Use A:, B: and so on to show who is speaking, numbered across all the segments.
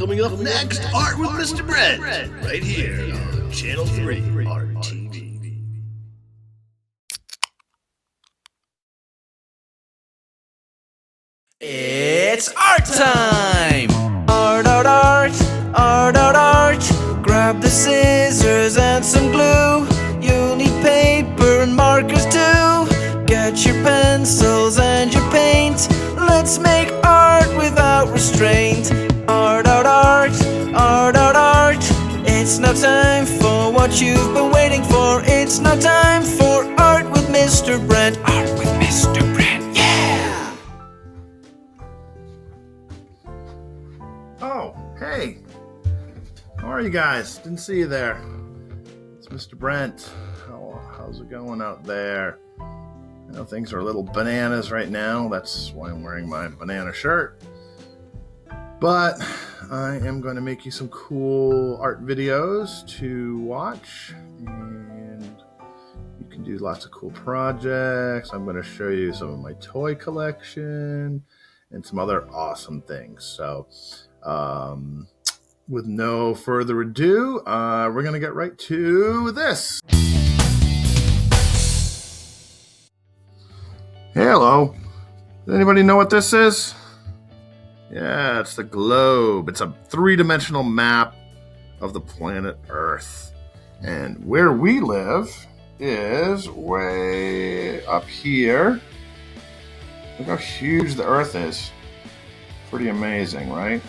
A: Coming up next, Art with Mr. Brent, right here on Channel 3 Art TV.
B: It's art time! Art, art, art, art, art, art. Grab the scissors and some glue. You'll need paper and markers too. Get your pencils and your paint. Let's make art without restraint. Art, art, art, art, art, art. It's now time for what you've been waiting for. It's now time for Art with Mr. Brent. Art with Mr. Brent, yeah!
C: Oh, hey. How are you guys? Didn't see you there. It's Mr. Brent. How's it going out there? I know things are a little bananas right now. That's why I'm wearing my banana shirt. But I am going to make you some cool art videos to watch. And you can do lots of cool projects. I'm going to show you some of my toy collection and some other awesome things. So, with no further ado, we're going to get right to this. Hello. Does anybody know what this is? Yeah, it's the globe. It's a three-dimensional map of the planet Earth. And where we live is way up here. Look how huge the Earth is. Pretty amazing, right?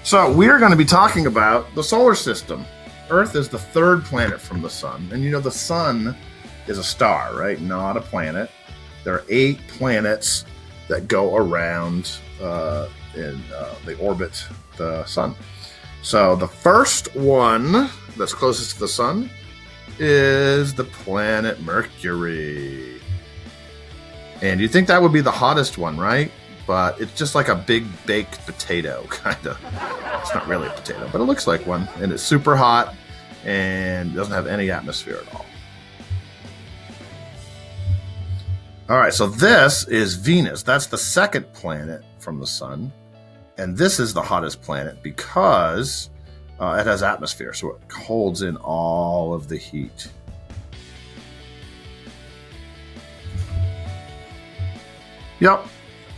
C: So we're going to be talking about the solar system. Earth is the third planet from the sun. And you know the sun is a star, right? Not a planet. There are 8 planets that go around they orbit the sun. So the first one that's closest to the sun is the planet Mercury. And you'd think that would be the hottest one, right? But it's just like a big baked potato, kind of. It's not really a potato, but it looks like one. And it's super hot and doesn't have any atmosphere at all. All right, so this is Venus. That's the second planet from the sun. And this is the hottest planet because it has atmosphere, so it holds in all of the heat. Yep,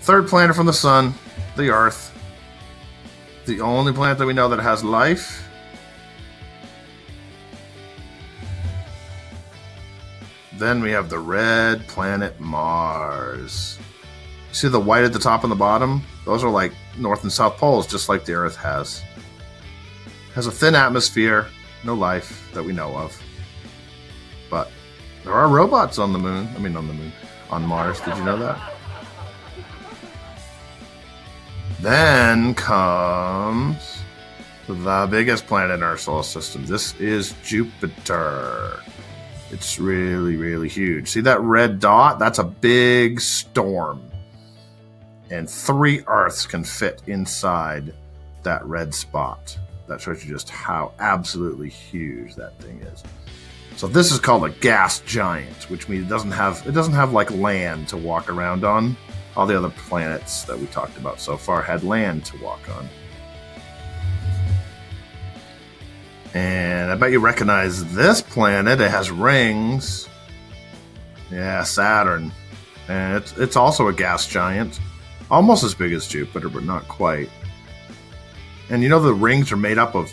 C: third planet from the sun, the Earth. The only planet that we know that has life. Then we have the red planet Mars. See the white at the top and the bottom? Those are like north and south poles, just like the Earth has. Has a thin atmosphere, no life that we know of. But there are robots on the moon. On Mars. Did you know that? Then comes the biggest planet in our solar system. This is Jupiter. It's really, really huge. See that red dot? That's a big storm. And 3 Earths can fit inside that red spot. That shows you just how absolutely huge that thing is. So this is called a gas giant, which means it doesn't have like land to walk around on. All the other planets that we talked about so far had land to walk on. And I bet you recognize this planet. It has rings. Yeah, Saturn. And it's also a gas giant. Almost as big as Jupiter, but not quite. And you know the rings are made up of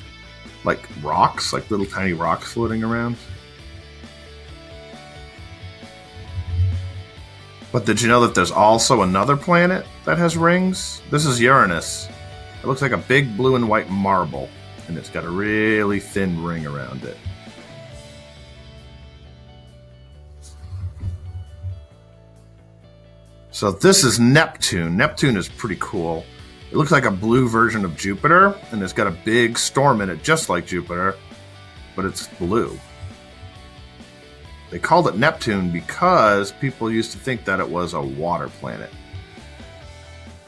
C: like rocks, like little tiny rocks floating around? But did you know that there's also another planet that has rings? This is Uranus. It looks like a big blue and white marble, and it's got a really thin ring around it. So this is Neptune. Neptune is pretty cool. It looks like a blue version of Jupiter, and it's got a big storm in it, just like Jupiter, but it's blue. They called it Neptune because people used to think that it was a water planet.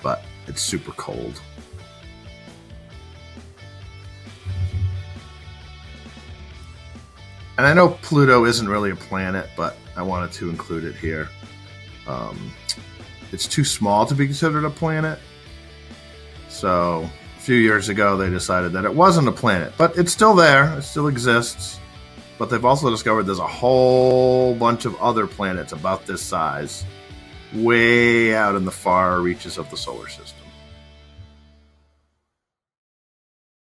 C: But it's super cold. And I know Pluto isn't really a planet, but I wanted to include it here. It's too small to be considered a planet. So few years ago, they decided that it wasn't a planet, but it's still there. It still exists. But they've also discovered there's a whole bunch of other planets about this size, way out in the far reaches of the solar system.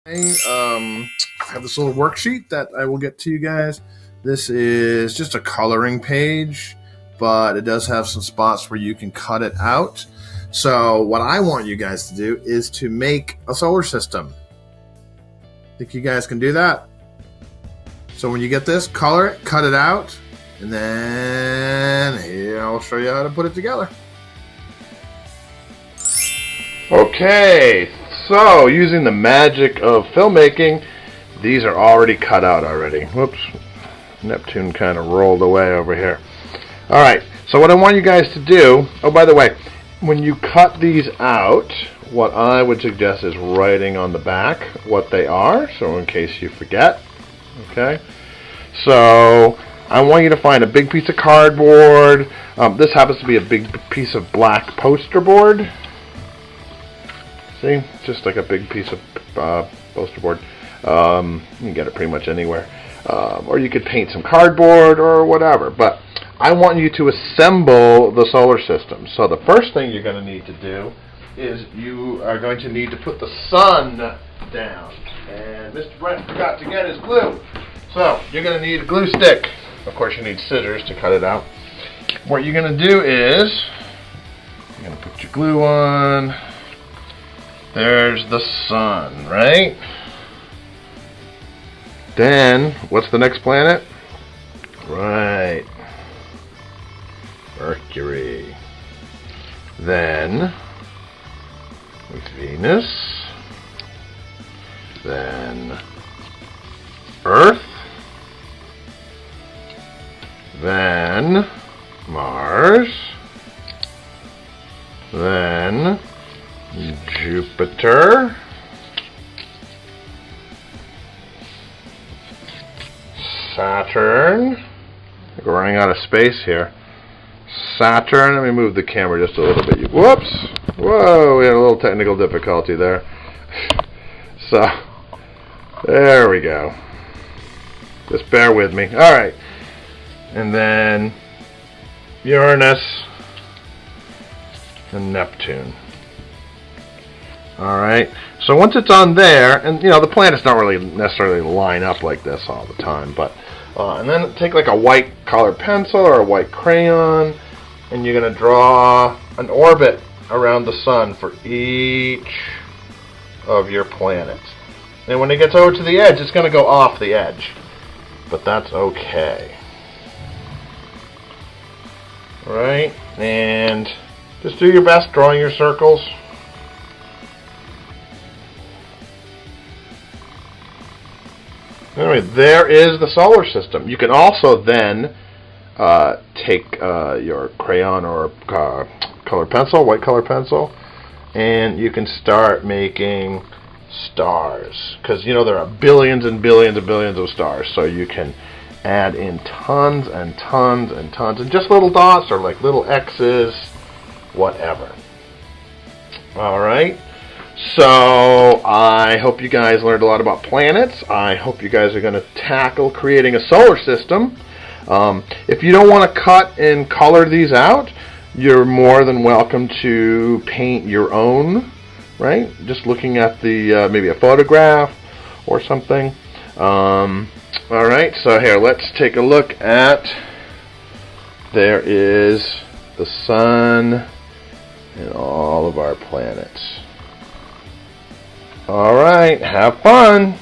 C: I have this little worksheet that I will get to you guys. This is just a coloring page, but it does have some spots where you can cut it out. So what I want you guys to do is to make a solar system. Think you guys can do that? So when you get this, color it, cut it out, and then here I'll show you how to put it together. Okay, so using the magic of filmmaking, these are already cut out already. Whoops, Neptune kind of rolled away over here. All right, so what I want you guys to do, oh, by the way, when you cut these out, what I would suggest is writing on the back what they are, so in case you forget. Okay, so I want you to find a big piece of cardboard. This happens to be a big piece of black poster board. See, just like a big piece of poster board. You can get it pretty much anywhere. Or you could paint some cardboard or whatever. But I want you to assemble the solar system. So the first thing you're going to need to do is you are going to need to put the sun down. And Mr. Brent forgot to get his glue. So you're going to need a glue stick. Of course you need scissors to cut it out. What you're going to do is you're going to put your glue on. There's the sun, right? Then, what's the next planet? Right. Mercury. Then, Venus. Then, Earth. Then, Mars. Then, Jupiter. Saturn. We're running out of space here. Saturn. Let me move the camera just a little bit. Whoops. Whoa, we had a little technical difficulty there. So, there we go. Just bear with me. Alright. And then Uranus and Neptune. Alright. So once it's on there, and you know, the planets don't really necessarily line up like this all the time, but and then take like a white colored pencil or a white crayon, and you're going to draw an orbit around the sun for each of your planets. And when it gets over to the edge, it's going to go off the edge. But that's okay. Alright, and just do your best drawing your circles. Anyway, there is the solar system. You can also then take your crayon or colored pencil, white colored pencil, and you can start making stars. Because, you know, there are billions and billions and billions of stars. So you can add in tons and tons and tons. And just little dots or like little X's, whatever. Alright. So, I hope you guys learned a lot about planets. I hope you guys are going to tackle creating a solar system. If you don't want to cut and color these out, you're more than welcome to paint your own, right? Just looking at the maybe a photograph or something. Alright, so here, let's take a look at, there is the sun and all of our planets. Alright, have fun!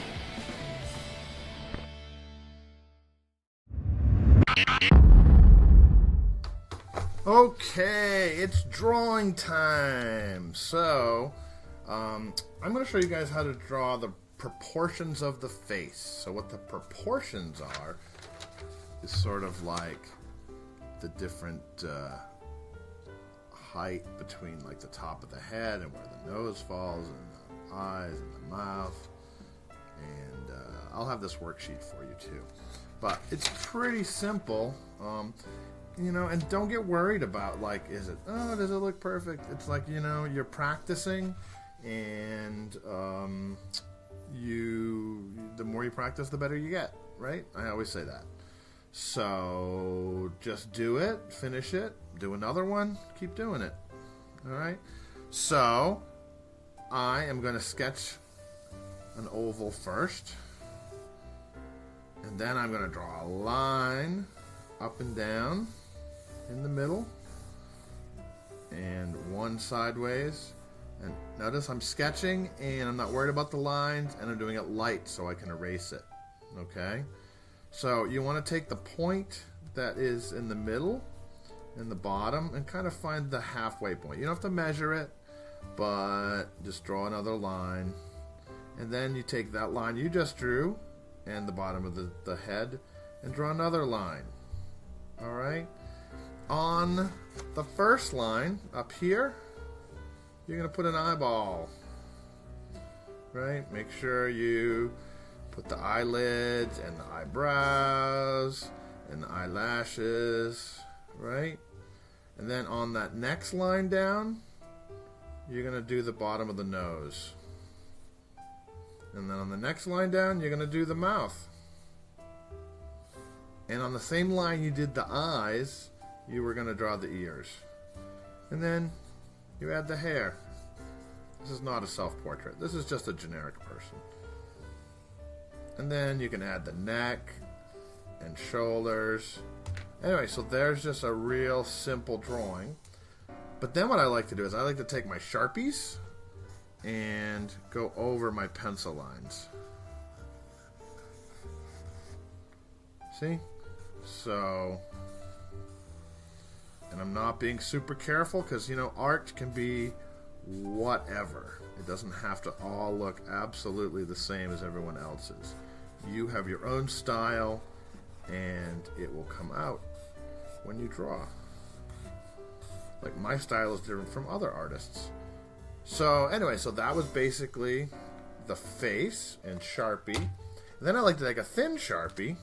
C: Okay, it's drawing time. So, I'm going to show you guys how to draw the proportions of the face. So what the proportions are is sort of like the different height between like the top of the head and where the nose falls and the eyes and the mouth. And I'll have this worksheet for you too. But it's pretty simple. You know, and don't get worried about like, does it look perfect? It's like, you know, you're practicing, and and the more you practice, the better you get, right? I always say that. So just do it, finish it, do another one, keep doing it. All right. So I am going to sketch an oval first, and then I'm going to draw a line up and down in the middle, and one sideways. And notice I'm sketching, and I'm not worried about the lines, and I'm doing it light so I can erase it. Okay? So you want to take the point that is in the middle, in the bottom, and kind of find the halfway point. You don't have to measure it, but just draw another line. And then you take that line you just drew, and the bottom of the head, and draw another line. Alright? On the first line, up here, you're going to put an eyeball. Right? Make sure you put the eyelids and the eyebrows and the eyelashes, right? And then on that next line down, you're going to do the bottom of the nose. And then on the next line down, you're going to do the mouth. And on the same line you did the eyes, you were going to draw the ears. And then you add the hair. This is not a self-portrait. This is just a generic person. And then you can add the neck and shoulders. Anyway, so there's just a real simple drawing. But then what I like to do is I like to take my Sharpies and go over my pencil lines. See? So, and I'm not being super careful because, you know, art can be whatever. It doesn't have to all look absolutely the same as everyone else's. You have your own style, and it will come out when you draw. Like, my style is different from other artists. So anyway, so that was basically the face and Sharpie. And then I like to take a thin Sharpie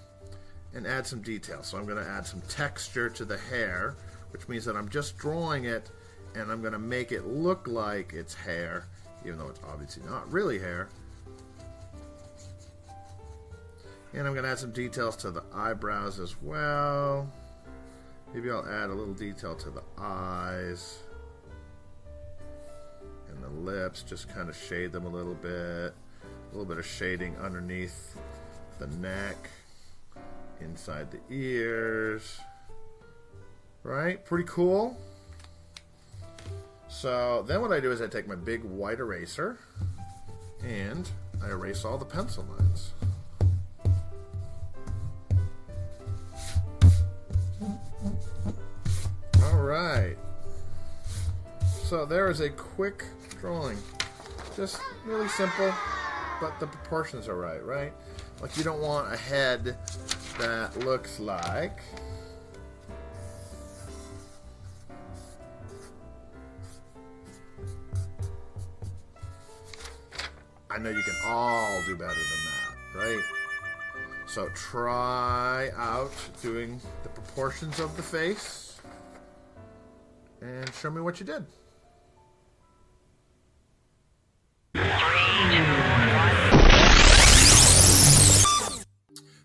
C: and add some detail. So I'm going to add some texture to the hair, which means that I'm just drawing it, and I'm going to make it look like it's hair, even though it's obviously not really hair. And I'm going to add some details to the eyebrows as well. Maybe I'll add a little detail to the eyes and the lips, just kind of shade them a little bit of shading underneath the neck, inside the ears. Right? Pretty cool. So then what I do is I take my big white eraser and I erase all the pencil lines. Alright. So there is a quick drawing. Just really simple, but the proportions are right, right? Like, you don't want a head that looks like I know you can all do better than that, right? So try out doing the proportions of the face and show me what you did.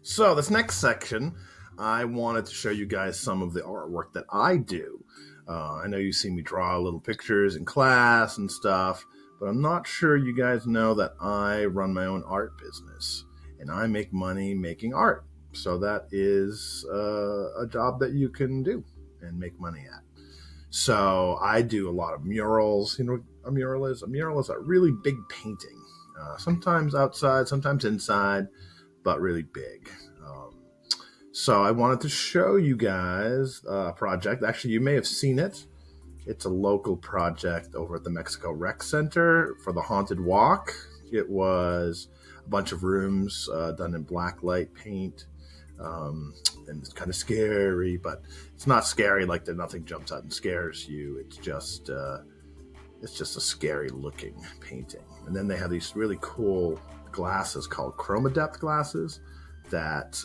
C: So this next section, I wanted to show you guys some of the artwork that I do. I know you see me draw little pictures in class and stuff, but I'm not sure you guys know that I run my own art business and I make money making art. So that is a job that you can do and make money at. So I do a lot of murals. You know what a mural is? A mural is a really big painting. Sometimes outside, sometimes inside, but really big. So I wanted to show you guys a project. Actually, you may have seen it. It's a local project over at the Mexico Rec Center for the Haunted Walk. It was a bunch of rooms done in black light paint. And it's kind of scary, but it's not scary like that nothing jumps out and scares you. It's just a scary looking painting. And then they have these really cool glasses called chroma depth glasses that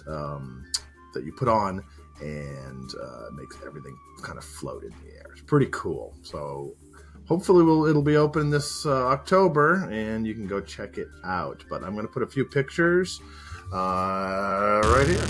C: you put on, and makes everything kind of float in the air. It's pretty cool. So hopefully it'll be open this October, and you can go check it out. But I'm going to put a few pictures right here.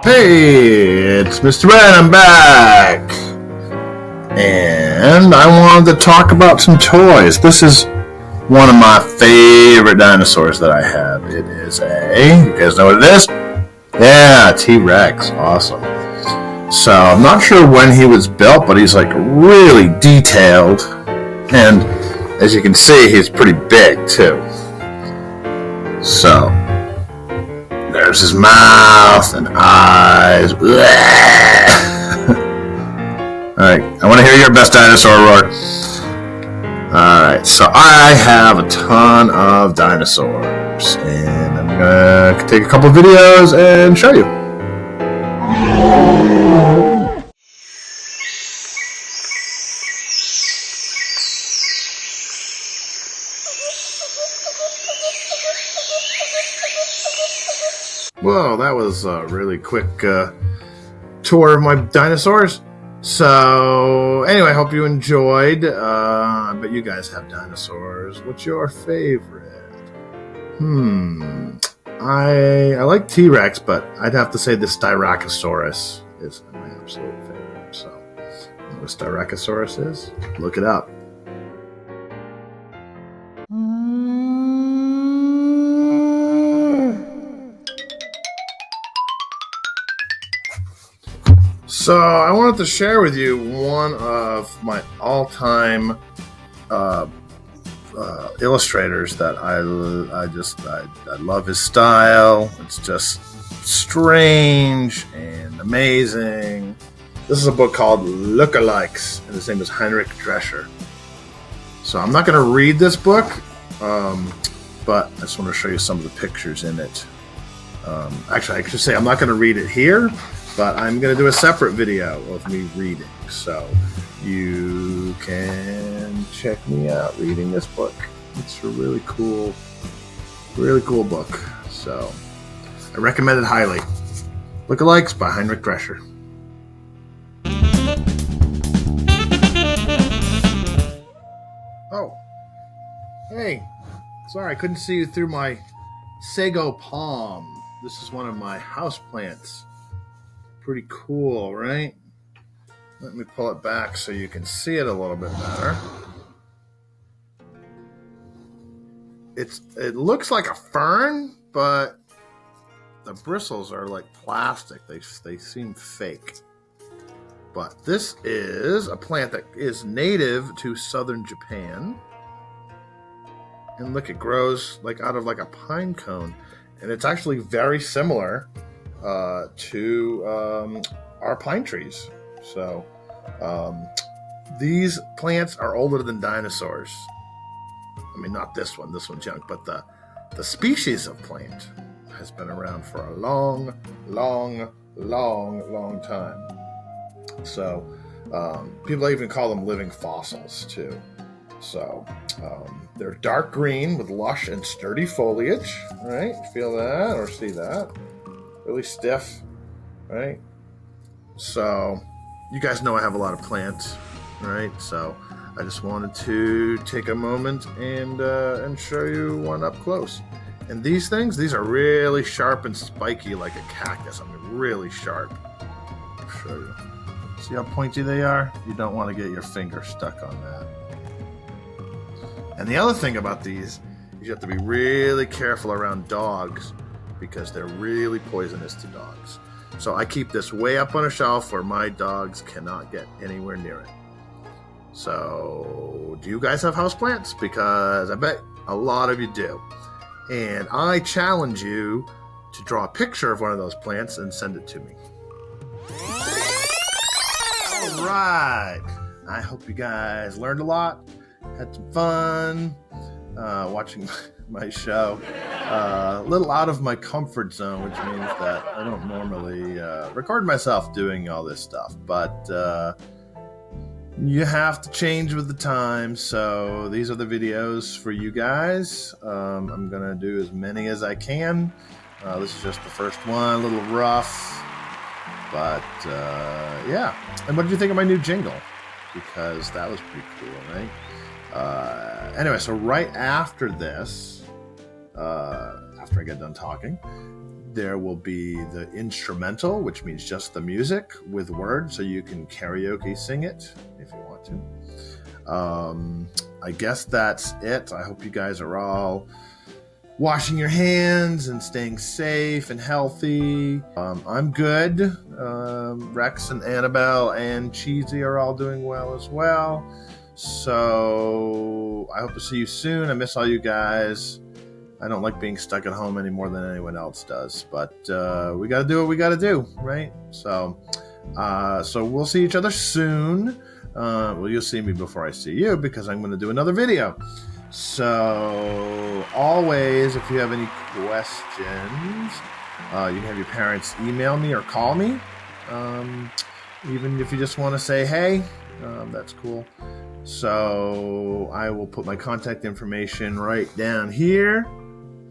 C: Hey, it's Mr. Brent, I'm back! And I wanted to talk about some toys. This is one of my favorite dinosaurs that I have. It is you guys know what it is? Yeah, T-Rex, awesome. So, I'm not sure when he was built, but he's like really detailed. And as you can see, he's pretty big too. So, there's his mouth and eyes. Alright, I want to hear your best dinosaur roar. Alright, so I have a ton of dinosaurs, and I'm going to take a couple videos and show you. Well, that was a really quick tour of my dinosaurs. So, anyway, I hope you enjoyed. I bet you guys have dinosaurs. What's your favorite? I like T-Rex, but I'd have to say this Styracosaurus is my absolute favorite. So, you know what a Styracosaurus is? Look it up. So I wanted to share with you one of my all-time illustrators that I love his style. It's just strange and amazing. This is a book called Lookalikes, and his name is Heinrich Drescher. So I'm not going to read this book, but I just want to show you some of the pictures in it. Actually, I should say I'm not going to read it here, but I'm going to do a separate video of me reading. So you can check me out reading this book. It's a really cool book. So I recommend it highly. Lookalikes by Heinrich Drescher. Oh, hey, sorry, I couldn't see you through my sago palm. This is one of my house plants. Pretty cool, right? Let me pull it back so you can see it a little bit better. It looks like a fern, but the bristles are like plastic. They seem fake. But this is a plant that is native to southern Japan. And look, it grows like out of like a pine cone. And it's actually very similar to our pine trees. So these plants are older than dinosaurs. I mean, not this one. This one's young. But the species of plant has been around for a long time. So people even call them living fossils too. So they're dark green with lush and sturdy foliage, right? Feel that or see that? Really stiff, right? So you guys know I have a lot of plants, right? So I just wanted to take a moment and show you one up close. And these things, these are really sharp and spiky like a cactus. I mean, really sharp. I'll show you. See how pointy they are? You don't want to get your finger stuck on that. And the other thing about these is you have to be really careful around dogs because they're really poisonous to dogs. So I keep this way up on a shelf where my dogs cannot get anywhere near it. So, do you guys have houseplants? Because I bet a lot of you do. And I challenge you to draw a picture of one of those plants and send it to me. All right. I hope you guys learned a lot, had some fun watching my show. A little out of my comfort zone, which means that I don't normally record myself doing all this stuff. But you have to change with the times, so these are the videos for you guys. I'm going to do as many as I can. This is just the first one, a little rough. But, yeah. And what did you think of my new jingle? Because that was pretty cool, right? Anyway, so right after this, after I get done talking, there will be the instrumental, which means just the music with words, so you can karaoke sing it if you want to. I guess that's it. I hope you guys are all washing your hands and staying safe and healthy. I'm good. Rex and Annabelle and Cheesy are all doing well as well. So I hope to see you soon. I miss all you guys. I don't like being stuck at home any more than anyone else does, but we got to do what we got to do, right? So we'll see each other soon. Well, you'll see me before I see you because I'm going to do another video. So always, if you have any questions, you can have your parents email me or call me. Even if you just want to say hey, that's cool. So I will put my contact information right down here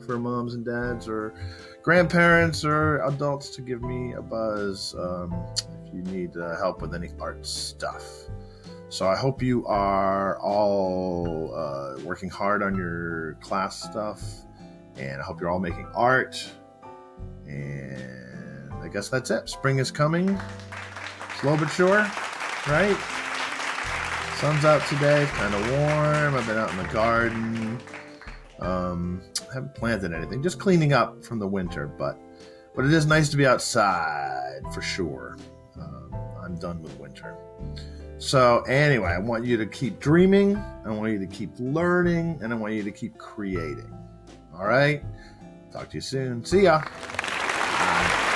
C: for moms and dads or grandparents or adults to give me a buzz if you need help with any art stuff. So I hope you are all working hard on your class stuff, and I hope you're all making art. And I guess that's it. Spring is coming, slow but sure, right? Sun's out today, kind of warm. I've been out in the garden. Haven't planted anything, just cleaning up from the winter, but it is nice to be outside for sure. I'm done with winter. So anyway, I want you to keep dreaming, I want you to keep learning, and I want you to keep creating. All right? Talk to you soon. See ya. Bye.